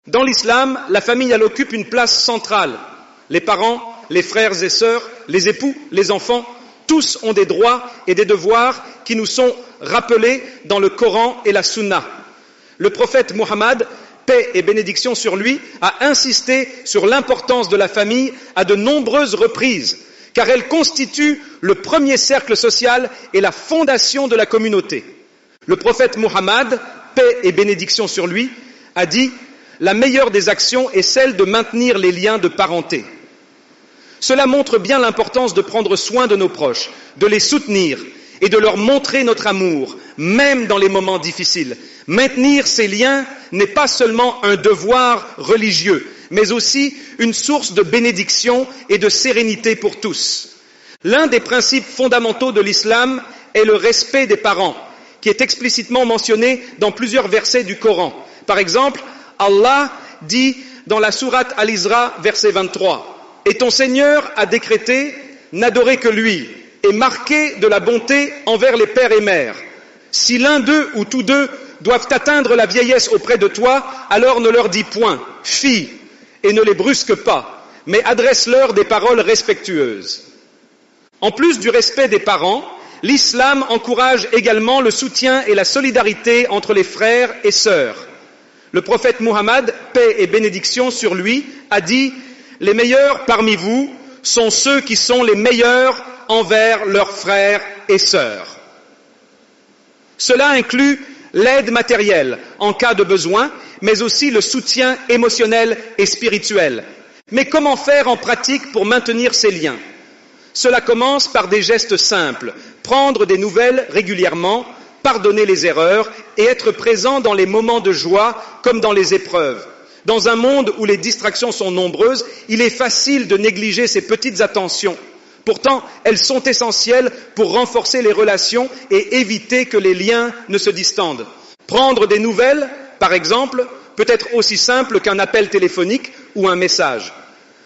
Dans l'islam, la famille, elle occupe une place centrale. Les parents, les frères et sœurs, les époux, les enfants, tous ont des droits et des devoirs qui nous sont rappelés dans le Coran et la Sunna. Le prophète Muhammad, paix et bénédiction sur lui, a insisté sur l'importance de la famille à de nombreuses reprises, car elle constitue le premier cercle social et la fondation de la communauté. Le prophète Muhammad, paix et bénédiction sur lui, a dit « La meilleure des actions est celle de maintenir les liens de parenté ». Cela montre bien l'importance de prendre soin de nos proches, de les soutenir et de leur montrer notre amour, même dans les moments difficiles. Maintenir ces liens n'est pas seulement un devoir religieux, mais aussi une source de bénédiction et de sérénité pour tous. L'un des principes fondamentaux de l'islam est le respect des parents, qui est explicitement mentionné dans plusieurs versets du Coran. Par exemple, Allah dit dans la sourate Al-Isra, verset 23, « Et ton Seigneur a décrété, n'adorer que lui, et marquer de la bonté envers les pères et mères. Si l'un d'eux ou tous deux doivent atteindre la vieillesse auprès de toi, alors ne leur dis point, fi, et ne les brusque pas, mais adresse-leur des paroles respectueuses. » En plus du respect des parents, l'islam encourage également le soutien et la solidarité entre les frères et sœurs. Le prophète Muhammad, paix et bénédiction sur lui, a dit « Les meilleurs parmi vous sont ceux qui sont les meilleurs envers leurs frères et sœurs. » Cela inclut l'aide matérielle en cas de besoin, mais aussi le soutien émotionnel et spirituel. Mais comment faire en pratique pour maintenir ces liens ? Cela commence par des gestes simples, prendre des nouvelles régulièrement, pardonner les erreurs et être présent dans les moments de joie comme dans les épreuves. Dans un monde où les distractions sont nombreuses, il est facile de négliger ces petites attentions. Pourtant, elles sont essentielles pour renforcer les relations et éviter que les liens ne se distendent. Prendre des nouvelles, par exemple, peut être aussi simple qu'un appel téléphonique ou un message.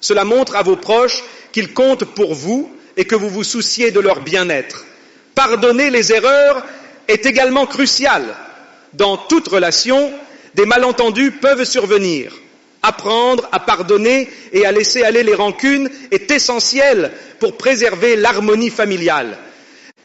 Cela montre à vos proches qu'ils comptent pour vous et que vous vous souciez de leur bien-être. Pardonner les erreurs est également crucial. Dans toute relation, des malentendus peuvent survenir. Apprendre à pardonner et à laisser aller les rancunes est essentiel pour préserver l'harmonie familiale.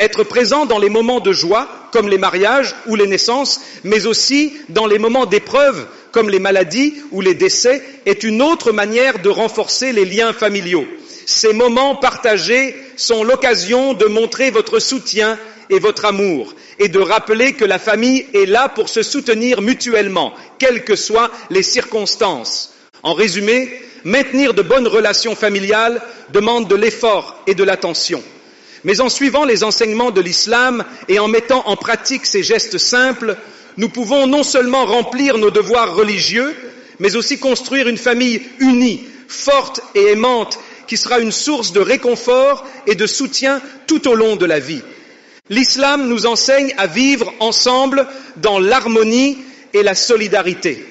Être présent dans les moments de joie, comme les mariages ou les naissances, mais aussi dans les moments d'épreuve, comme les maladies ou les décès, est une autre manière de renforcer les liens familiaux. Ces moments partagés sont l'occasion de montrer votre soutien et votre amour, et de rappeler que la famille est là pour se soutenir mutuellement, quelles que soient les circonstances. En résumé, maintenir de bonnes relations familiales demande de l'effort et de l'attention. Mais en suivant les enseignements de l'islam et en mettant en pratique ces gestes simples, nous pouvons non seulement remplir nos devoirs religieux, mais aussi construire une famille unie, forte et aimante, qui sera une source de réconfort et de soutien tout au long de la vie. L'islam nous enseigne à vivre ensemble dans l'harmonie et la solidarité.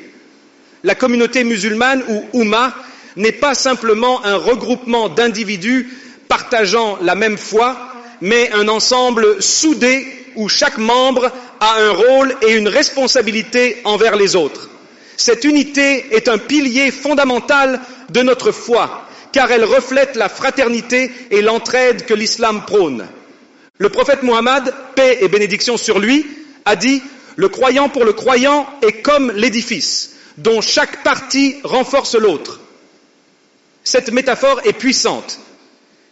La communauté musulmane ou Oumma n'est pas simplement un regroupement d'individus partageant la même foi, mais un ensemble soudé où chaque membre a un rôle et une responsabilité envers les autres. Cette unité est un pilier fondamental de notre foi, car elle reflète la fraternité et l'entraide que l'islam prône. Le prophète Muhammad, paix et bénédiction sur lui, a dit « Le croyant pour le croyant est comme l'édifice, dont chaque partie renforce l'autre. » Cette métaphore est puissante.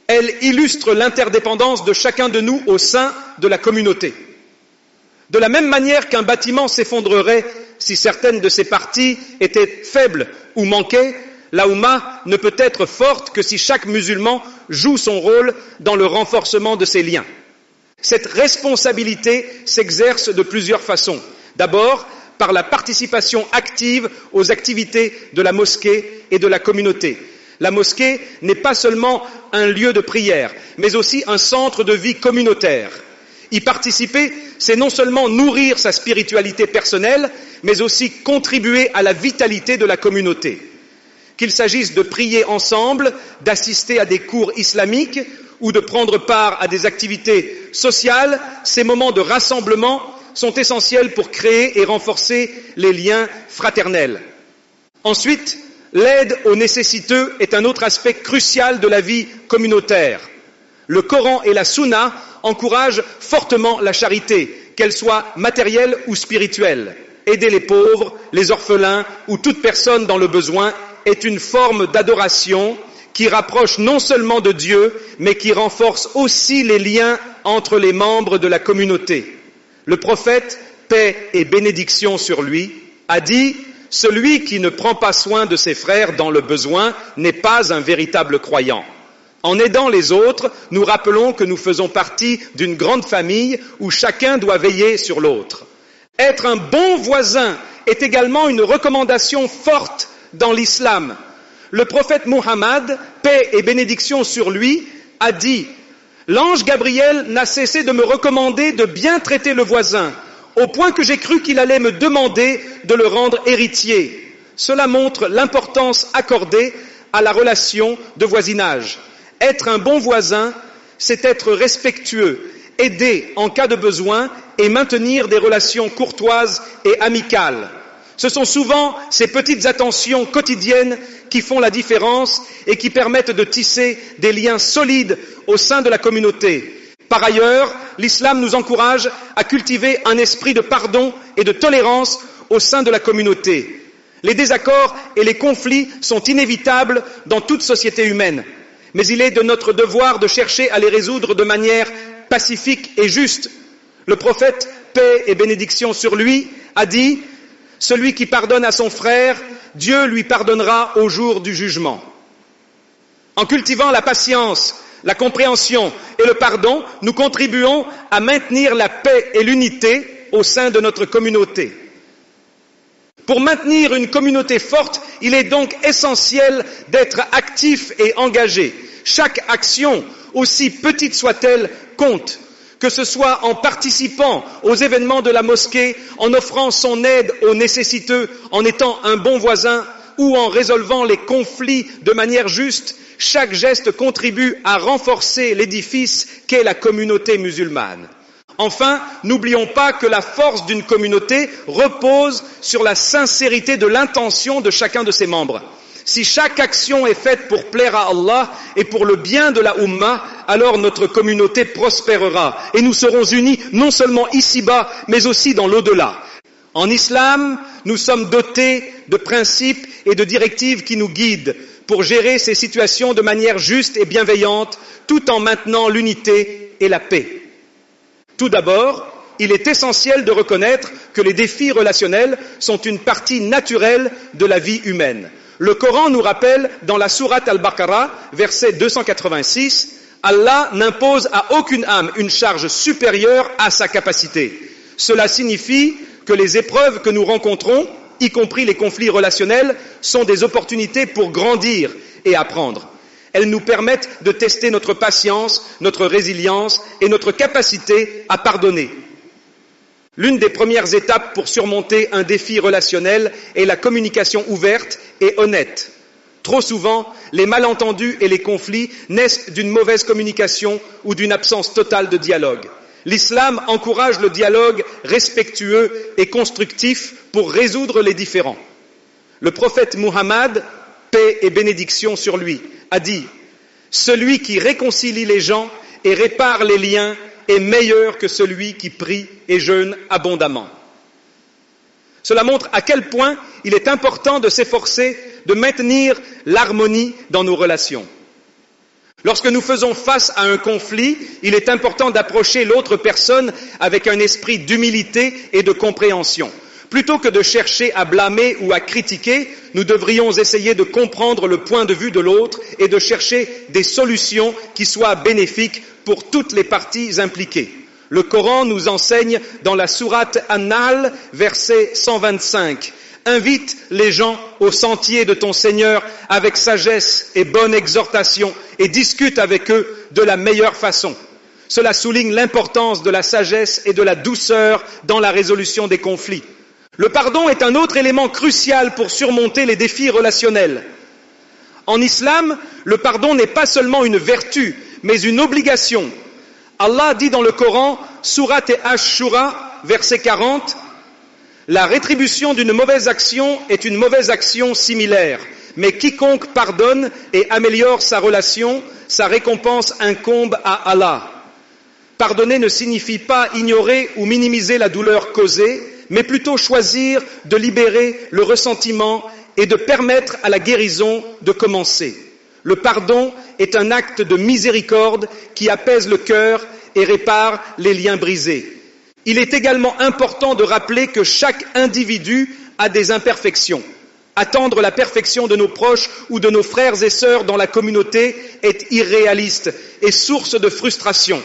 Elle illustre l'interdépendance de chacun de nous au sein de la communauté. De la même manière qu'un bâtiment s'effondrerait si certaines de ses parties étaient faibles ou manquaient, la Oumma ne peut être forte que si chaque musulman joue son rôle dans le renforcement de ses liens. Cette responsabilité s'exerce de plusieurs façons. D'abord, par la participation active aux activités de la mosquée et de la communauté. La mosquée n'est pas seulement un lieu de prière, mais aussi un centre de vie communautaire. Y participer, c'est non seulement nourrir sa spiritualité personnelle, mais aussi contribuer à la vitalité de la communauté. Qu'il s'agisse de prier ensemble, d'assister à des cours islamiques ou de prendre part à des activités sociales, ces moments de rassemblement sont essentiels pour créer et renforcer les liens fraternels. Ensuite, l'aide aux nécessiteux est un autre aspect crucial de la vie communautaire. Le Coran et la Sunna encouragent fortement la charité, qu'elle soit matérielle ou spirituelle. Aider les pauvres, les orphelins ou toute personne dans le besoin est une forme d'adoration qui rapproche non seulement de Dieu, mais qui renforce aussi les liens entre les membres de la communauté. Le prophète, paix et bénédiction sur lui, a dit « Celui qui ne prend pas soin de ses frères dans le besoin n'est pas un véritable croyant ». En aidant les autres, nous rappelons que nous faisons partie d'une grande famille où chacun doit veiller sur l'autre. Être un bon voisin est également une recommandation forte dans l'islam. Le prophète Muhammad, paix et bénédiction sur lui, a dit « L'ange Gabriel n'a cessé de me recommander de bien traiter le voisin, au point que j'ai cru qu'il allait me demander de le rendre héritier. » Cela montre l'importance accordée à la relation de voisinage. Être un bon voisin, c'est être respectueux, aider en cas de besoin et maintenir des relations courtoises et amicales. Ce sont souvent ces petites attentions quotidiennes qui font la différence et qui permettent de tisser des liens solides au sein de la communauté. Par ailleurs, l'islam nous encourage à cultiver un esprit de pardon et de tolérance au sein de la communauté. Les désaccords et les conflits sont inévitables dans toute société humaine, mais il est de notre devoir de chercher à les résoudre de manière pacifique et juste. Le prophète, paix et bénédiction sur lui, a dit « Celui qui pardonne à son frère, Dieu lui pardonnera au jour du jugement. » En cultivant la patience, la compréhension et le pardon, nous contribuons à maintenir la paix et l'unité au sein de notre communauté. Pour maintenir une communauté forte, il est donc essentiel d'être actif et engagé. Chaque action, aussi petite soit-elle, compte. Que ce soit en participant aux événements de la mosquée, en offrant son aide aux nécessiteux, en étant un bon voisin ou en résolvant les conflits de manière juste, chaque geste contribue à renforcer l'édifice qu'est la communauté musulmane. Enfin, n'oublions pas que la force d'une communauté repose sur la sincérité de l'intention de chacun de ses membres. Si chaque action est faite pour plaire à Allah et pour le bien de la Ummah, alors notre communauté prospérera et nous serons unis non seulement ici-bas, mais aussi dans l'au-delà. En islam, nous sommes dotés de principes et de directives qui nous guident pour gérer ces situations de manière juste et bienveillante, tout en maintenant l'unité et la paix. Tout d'abord, il est essentiel de reconnaître que les défis relationnels sont une partie naturelle de la vie humaine. Le Coran nous rappelle dans la sourate Al-Baqarah, verset 286, « Allah n'impose à aucune âme une charge supérieure à sa capacité. » Cela signifie que les épreuves que nous rencontrons, y compris les conflits relationnels, sont des opportunités pour grandir et apprendre. Elles nous permettent de tester notre patience, notre résilience et notre capacité à pardonner. L'une des premières étapes pour surmonter un défi relationnel est la communication ouverte et honnête. Trop souvent, les malentendus et les conflits naissent d'une mauvaise communication ou d'une absence totale de dialogue. L'islam encourage le dialogue respectueux et constructif pour résoudre les différends. Le prophète Muhammad, paix et bénédiction sur lui, a dit « Celui qui réconcilie les gens et répare les liens est meilleur que celui qui prie et jeûne abondamment. » Cela montre à quel point il est important de s'efforcer de maintenir l'harmonie dans nos relations. Lorsque nous faisons face à un conflit, il est important d'approcher l'autre personne avec un esprit d'humilité et de compréhension. Plutôt que de chercher à blâmer ou à critiquer, nous devrions essayer de comprendre le point de vue de l'autre et de chercher des solutions qui soient bénéfiques pour toutes les parties impliquées. Le Coran nous enseigne dans la sourate An-Nahl, verset 125, « Invite les gens au sentier de ton Seigneur avec sagesse et bonne exhortation et discute avec eux de la meilleure façon. » Cela souligne l'importance de la sagesse et de la douceur dans la résolution des conflits. Le pardon est un autre élément crucial pour surmonter les défis relationnels. En islam, le pardon n'est pas seulement une vertu, mais une obligation. Allah dit dans le Coran, sourate Ash-Shura, verset 40, La rétribution d'une mauvaise action est une mauvaise action similaire, mais quiconque pardonne et améliore sa relation, sa récompense incombe à Allah. Pardonner ne signifie pas ignorer ou minimiser la douleur causée, mais plutôt choisir de libérer le ressentiment et de permettre à la guérison de commencer. Le pardon est un acte de miséricorde qui apaise le cœur et répare les liens brisés. Il est également important de rappeler que chaque individu a des imperfections. Attendre la perfection de nos proches ou de nos frères et sœurs dans la communauté est irréaliste et source de frustration.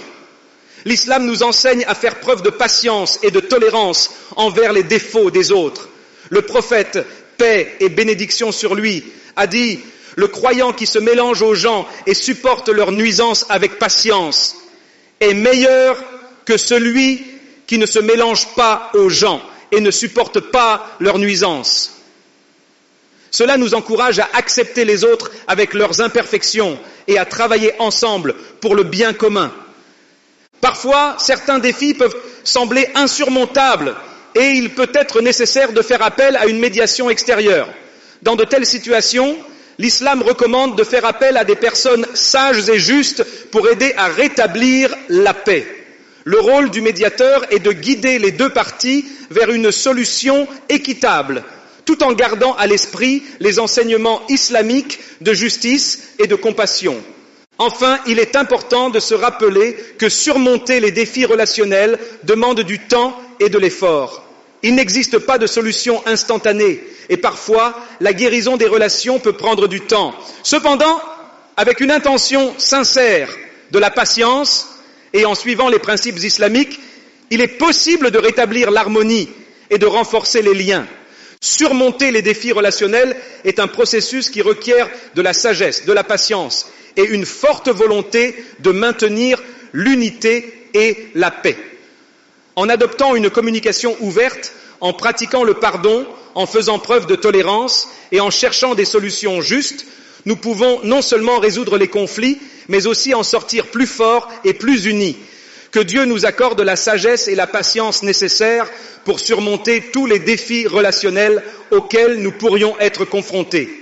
L'islam nous enseigne à faire preuve de patience et de tolérance envers les défauts des autres. Le prophète, paix et bénédiction sur lui, a dit « Le croyant qui se mélange aux gens et supporte leurs nuisances avec patience est meilleur que celui qui ne se mélange pas aux gens et ne supporte pas leurs nuisances. » Cela nous encourage à accepter les autres avec leurs imperfections et à travailler ensemble pour le bien commun. Parfois, certains défis peuvent sembler insurmontables et il peut être nécessaire de faire appel à une médiation extérieure. Dans de telles situations, l'islam recommande de faire appel à des personnes sages et justes pour aider à rétablir la paix. Le rôle du médiateur est de guider les deux parties vers une solution équitable, tout en gardant à l'esprit les enseignements islamiques de justice et de compassion. Enfin, il est important de se rappeler que surmonter les défis relationnels demande du temps et de l'effort. Il n'existe pas de solution instantanée et parfois la guérison des relations peut prendre du temps. Cependant, avec une intention sincère de la patience et en suivant les principes islamiques, il est possible de rétablir l'harmonie et de renforcer les liens. Surmonter les défis relationnels est un processus qui requiert de la sagesse, de la patience et une forte volonté de maintenir l'unité et la paix. En adoptant une communication ouverte, en pratiquant le pardon, en faisant preuve de tolérance et en cherchant des solutions justes, nous pouvons non seulement résoudre les conflits, mais aussi en sortir plus forts et plus unis. Que Dieu nous accorde la sagesse et la patience nécessaires pour surmonter tous les défis relationnels auxquels nous pourrions être confrontés.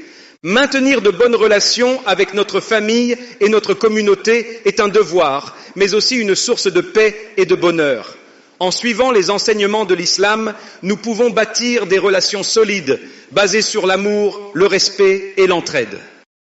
Maintenir de bonnes relations avec notre famille et notre communauté est un devoir, mais aussi une source de paix et de bonheur. En suivant les enseignements de l'islam, nous pouvons bâtir des relations solides, basées sur l'amour, le respect et l'entraide.